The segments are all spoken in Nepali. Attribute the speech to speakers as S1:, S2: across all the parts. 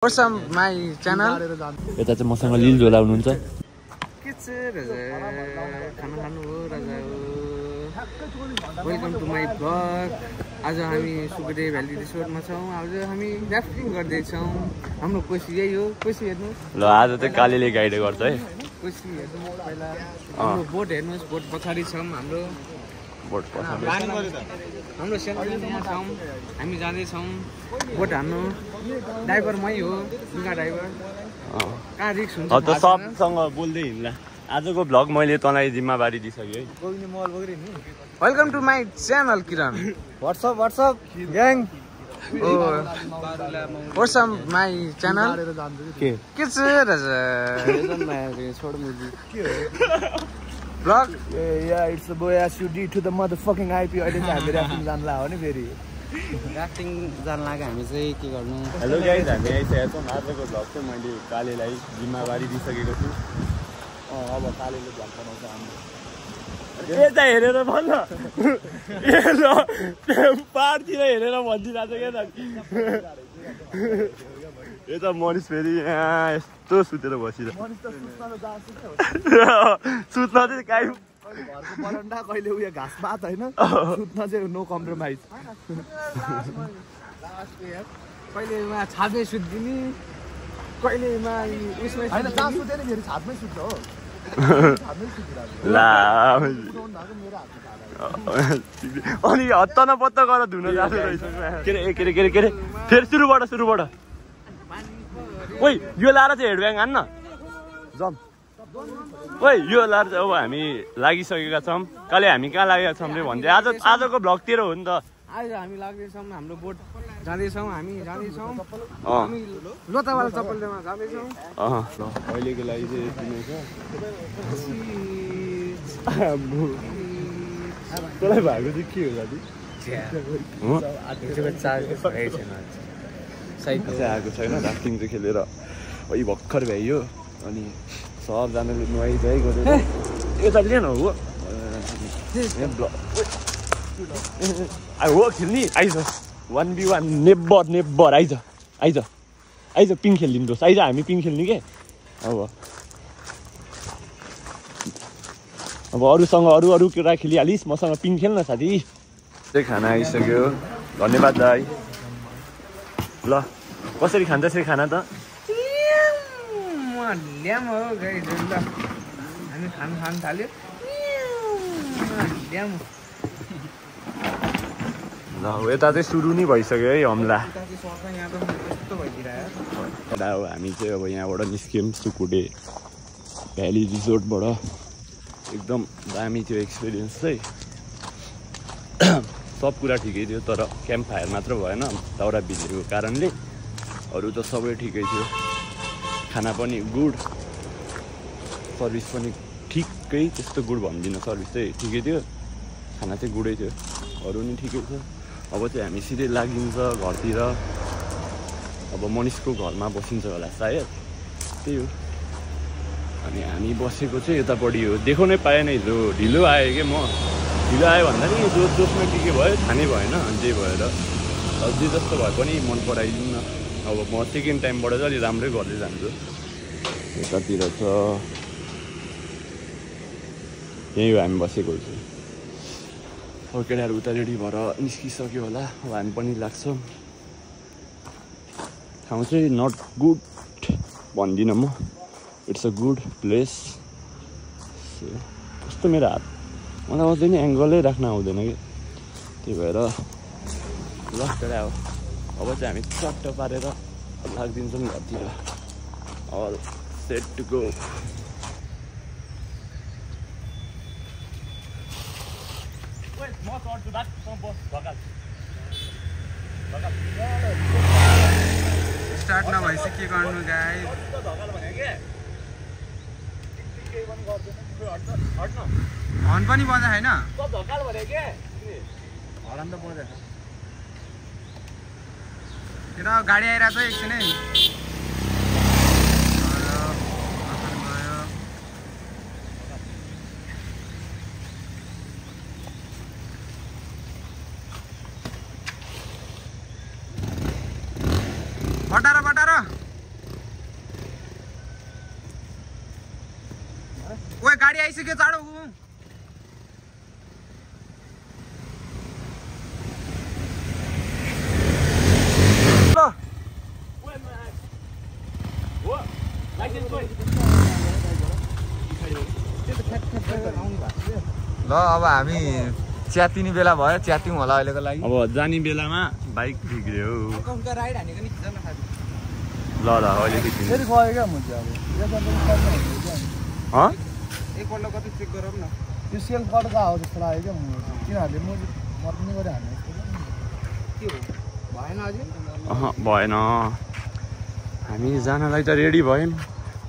S1: What's up my channel?
S2: यता चाहिँ मसँग लिल झोला हुनुहुन्छ
S1: के चाहिँ खाना खानु हो राजा हो वेलकम टु माई ब्लग आज हामी सुकुटे भ्याली रिसोर्टमा छौँ आज हामी राफ्टिङ गर्दै छौँ हाम्रो कोसी यही हो कोसी हेर्नु
S2: ल आज चाहिँ कालीले गाइड गर्छ है
S1: कोसी हेर्नु पहिला हाम्रो बोट हेर्नुस् बोट पछाडी छौँ हाम्रो
S2: बोट पछाडी
S1: हाम्रो सेन्टरमा छौँ हामी जाँदै छौँ बोट हान्नु ड्राइभर मै हो दुगा ड्राइभर कहाँ रिक्स हुन्छ
S2: त सबसँग बोल्दै हिँड्ला आजको भ्लग मैले तँलाई जिम्मेवारी दिइसकेँ है
S1: welcome to my channel Kiran
S3: what's up gang
S1: What's up my channel?
S2: के
S1: चाहिँ राजा Vlog?
S3: Yeah, it's the boy as you did to the motherfucking IP. अहिले चाहिँ हामी राफ्टिङ जान ला हो नि फेरि
S1: राफ्टिङ जान लाग्यो हामी चाहिँ के गर्नु
S2: हेलो गाइज हामी आइसकेका छौँ आजको भ्लग चाहिँ मैले कालीलाई जिम्मेवारी दिइसकेको छु अब कालीले भ्लग बनाउँछ हाम्रो यता हेरेर भन ए ल पाहाडतिर हेरेर भनिदिरहेको क्या त यता मनिष फेरि यहाँ यस्तो सुतेर बसिरहेको सुत्न चाहिँ काहीँ
S3: बरन्डा कहिले उयो घाँस पात होइन सुत्न चाहिँ नो कम्प्रोमाइज
S1: कहिलेमा छातमै सुत्दिने कहिलेमा उसमै
S3: होइन जहाँ सुत्यो नि फेरि छातमै सुत्छ हो
S2: ला अनि हत्त नपत्त गरेर धुन जाँदो रहेछ के अरे फेरि सुरुबाट ओइ यो लाएर चाहिँ हेडब्याङ हान्न जम ओइ यो लाएर चाहिँ अब हामी लागिसकेका छौँ कहिले हामी कहाँ लागेका छौँ रे भन्दै आजको भ्लग तेरो हो नि त
S1: आज हामी लाग्दैछौँ हाम्रो बोट जाँदैछौँ हामी लोतावाला चप्पलमा जाँदैछौँ
S2: अहिलेको लागि चाहिँ यति तँलाई भएको चाहिँ के हो दाजु आएको छैन राफ्टिङ चाहिँ खेलेर है भर्खर भ्याइयो अनि सबजनाले नुहाइधुवाइ गरेर यता लिएन हो हो खेल्ने आइज 1v1 नेबर आइज पिङ खेलिदिनु दोस् आइज हामी पिङ खेल्ने के अब अरूसँग अरू कुरा खेलिहालिस् मसँग पिङ खेल्न साथी चाहिँ खाना आइसक्यो धन्यवाद दाइ ल कसरी खान्छ यसरी खाना त
S1: ल्याम हो गाइस ल हामी खान थाल्यो ल्याम
S2: ल यता चाहिँ सुरु नै भइसक्यो है हमला अब हामी चाहिँ अब यहाँबाट निस्क्यौँ सुकुटे भ्याली रिजोर्टबाट एकदम दामी थियो एक्सपिरियन्स चाहिँ सब कुरा ठिकै थियो तर क्याम्प फायर मात्र भएन दाउरा बिग्रेको कारणले अरू त सबै ठिकै थियो खाना पनि गुड सर्भिस पनि ठिकै त्यस्तो गुड भन्दिनँ सर्भिस चाहिँ ठिकै थियो खाना चाहिँ गुडै थियो अरू नि ठिकै थियो अब चाहिँ हामी सिधै लागिन्छ घरतिर अब मनिषको घरमा बसिन्छ होला सायद त्यही हो अनि हामी बसेको चाहिँ यतापट्टि हो देखाउनै पाएन हिजो ढिलो आएँ कि म ढिलो आयो भन्दा नि जोसमा के भयो थाहा नै भएन अनि त्यही भएर जे जस्तो भए पनि मन पराइदिउँ न अब म सेकेन्ड टाइमबाट चाहिँ अलिक राम्रै गर्दै जान्छु यतातिर छ यहीँ हो हामी बसेको छु अब केटाहरू उता रेडी भएर निस्किसक्यो होला अब हामी पनि लाग्छौँ ठाउँ चाहिँ नट गुड भन्दिनँ म इट्स अ गुड प्लेस कस्तो मेरो हात मलाई आउँदैन एङ्गलै राख्न आउँदैन कि त्यही भएर ल केटा हो अब चाहिँ हामी चट्ट पारेर लाग्दिन्छौँ घरतिर all set to go
S1: start नभएपछि के गर्नु गाइस हर्न पनि बजा होइन हर्न त बजा गाडी आइरहेको छ एकछिनै बटार आइसक्यो चाँडो
S4: ल अब हामी च्यातिने बेला भयो च्यात्यौँ होला अहिलेको लागि
S2: अब जाने बेलामा बाइक बिग्रियो
S1: राइड हानेको नि खिच्न खाली
S2: ल अहिले
S3: फेरि गयो क्या म चाहिँ अब
S1: एकपल्ट कति चेक गरौँ न
S3: त्यो सेल कटको आयो जस्तो लाग्यो क्या तिनीहरूले म पनि गरे हाल्ने
S1: के हो भएन अझै
S2: भएन हामी जानलाई त रेडी भयौँ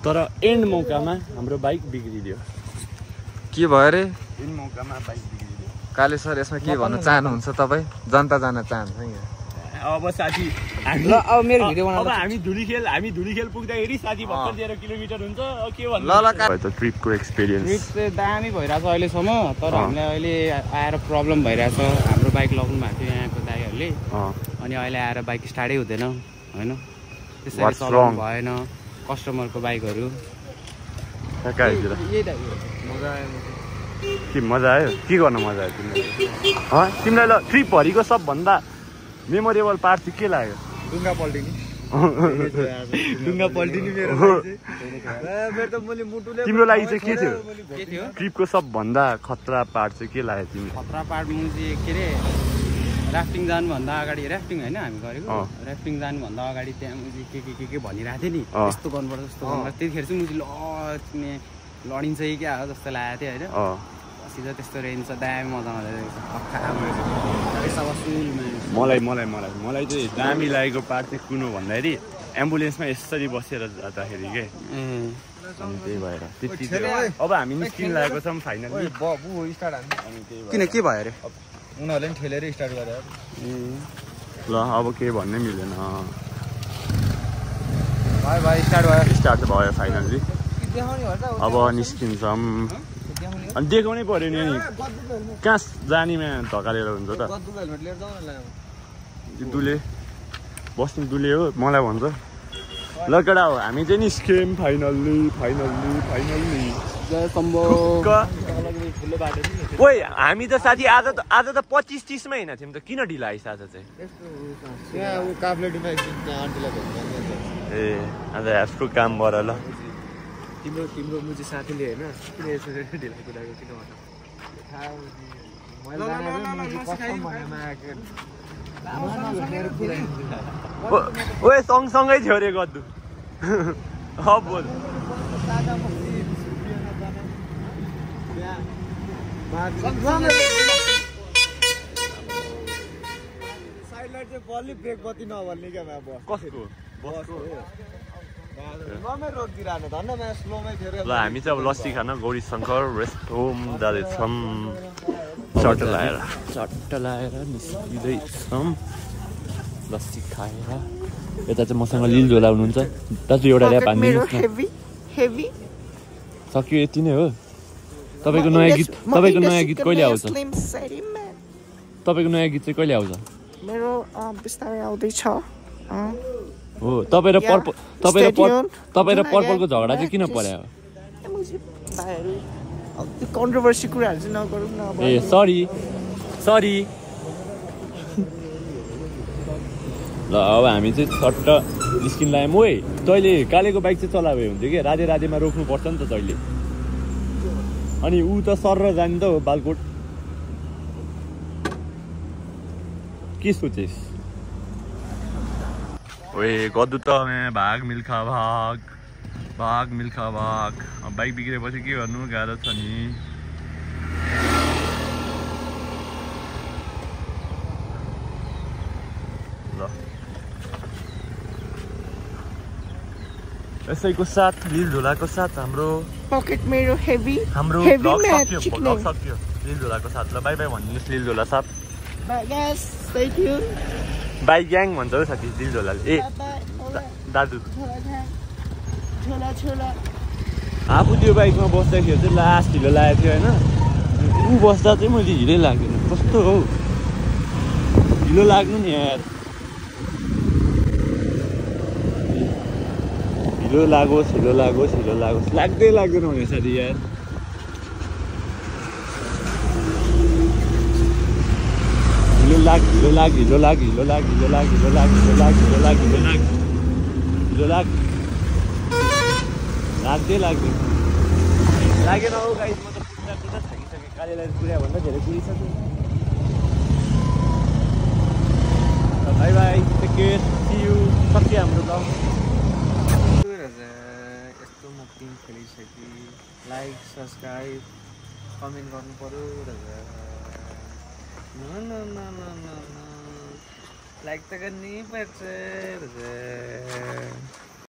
S2: तर एन्ड मौकामा हाम्रो बाइक बिग्रिदियो
S4: के भयो रे
S2: एन्ड मौकामा बाइक बिग्रिदियो
S4: काले सर यसमा के भन्न चाहनुहुन्छ तपाईँ जनता जान चाहन्छ यहाँ
S2: अब साथी
S1: ल अब मेरो भिडियो
S2: अब हामी धुलीखेल पुग्दाखेरि साथी भर्खर 0 किलोमिटर हुन्छ के भन्नु
S4: ल
S2: त ट्रिपको एक्सपिरियन्स
S1: ट्रिप चाहिँ दामी भइरहेछ अहिलेसम्म तर हामीलाई अहिले आएर प्रब्लम भइरहेछ हाम्रो बाइक लगाउनु भएको थियो यहाँको दाइहरूले अनि अहिले आएर बाइक स्टार्टै हुँदैन होइन त्यसरी चलाउनु भएन कस्टमरको बाइकहरू
S2: मजा आयो के गर्न मजा आयो तिमीलाई ल ट्रिपभरिको सबभन्दा मेमोरेबल पार्ट चाहिँ के लाग्यो
S3: ढुङ्गा पल्टिने
S2: तिम्रो लागि चाहिँ के थियो ट्रिपको सबभन्दा खतरा पार्ट चाहिँ के लाग्यो तिमीलाई
S1: खतरा पार्ट म चाहिँ के अरे राफ्टिङ जानुभन्दा अगाडि राफ्टिङ होइन हामी गरेको राफ्टिङ जानुभन्दा अगाडि त्यहाँ मुझे के भनिरहेको थिएँ नि यस्तो गर्नुपर्छ यस्तो गर्नुपर्छ त्यतिखेर चाहिँ मुझे लडिन्छ कि क्या हो जस्तो लागेको थियो होइन सिधा त्यस्तो रेन्ज छ दामी मजा
S2: मलाई चाहिँ दामी लागेको पार्ट चाहिँ कुन हो भन्दाखेरि एम्बुलेन्समा यसरी बसेर जाँदाखेरि के त्यही भएर अब हामी निस्किन लागेको छौँ फाइनली
S1: किन के भयो अरे
S3: उनीहरूले पनि ठेलेर स्टार्ट गरे
S2: ल अब केही भन्नै मिल्दैन स्टार्ट भयो फाइनल्ली अब निस्किन्छौँ अनि देखाउनै पर्यो नि कहाँ जानेमा धकालेर हुन्छ त दुले बस्ने दुले हो मलाई भन्छ ल केटा हो हामी चाहिँ निस्क्यौँ फाइनल्ली ओइ हामी त साथी आज त 25-30मा हिँडेको थियौँ त किन ढिलो आइस आज चाहिँ ए आज ह्याप्सको काम गर ल
S1: तिम्रो मुझे साथीले होइन किन यसरी ढिलो कुराको किन
S2: भन्नु ओए सँगसँगै थियो अरे गद्दु बोल ल हामी चाहिँ अब लस्सी खान गौरी शङ्कर रेस्ट होम जाँदैछौँ चट्ट लाएर निस्किँदैछौँ लस्सी खाएर यता चाहिँ मसँग लिल झोला हुनुहुन्छ दाजु एउटा ऱ्याप हानिदिनुहोस् न सक्यो यति नै हो तपाईँको नयाँ गीत कहिले आउँछ तपाईँको नयाँ गीत चाहिँ कहिले आउँछ
S5: मेरो बिस्तारै आउँदैछ
S2: हो तपाईँ र पर्पलको झगडा चाहिँ किन पर्यो
S5: कन्ट्रोभर्सी कुराहरू चाहिँ नगरौँ न
S2: ए सरी ल अब हामी चाहिँ छट्ट निस्किन लाग्यौँ ओइ तैँले कालेको बाइक चाहिँ चलाए हुन्थ्यो कि राधेमा रोक्नु पर्छ नि त तैँले अनि ऊ त सर र जाने त हो बालकोट के सोचेस् ओए गद्दु त भाग मिल्खा भाग अब बाइक बिग्रेपछि के गर्नु गाह्रो छ नि ल यसैको साथ लिल झोलाको साथ हाम्रो
S5: पकेट मेरो हेभी
S2: सक्यो लिल झोलाको साथ ल बाई भनिदिनुहोस् लिल झोला साथ बाई ग्याङ भन्छ हो साथी लिल झोलाले ए दाजु आफू त्यो बाइकमा बस्दाखेरि चाहिँ लास्ट ढिलो लागेको थियो होइन ऊ बस्दा चाहिँ मैले ढिलै लाग्दैन कस्तो हो ढिलो लाग्नु नि यार ढिलो लागोस् लाग्दै लाग्दैन भने साथी यार लाग हिलो लाग हिलो लाग हिलो लाग हिलो लाग हिलो लाग हिलो लाग हिलो लाग हिलो लाग हिलो लाग लाग्दै लाग्दैन लागेन हौ गाइस म त पुग्दा थाकिसकेँ कालेलाई पुर्या भन्दा धेरै पुगिसक्यो bye bye take care see you सक्यो हाम्रो ब्लग
S1: यस्तो म गेम खेलिसकेँ लाइक सब्सक्राइब कमेन्ट गर्नु पर्यो लाइक त गर्नै पर्छ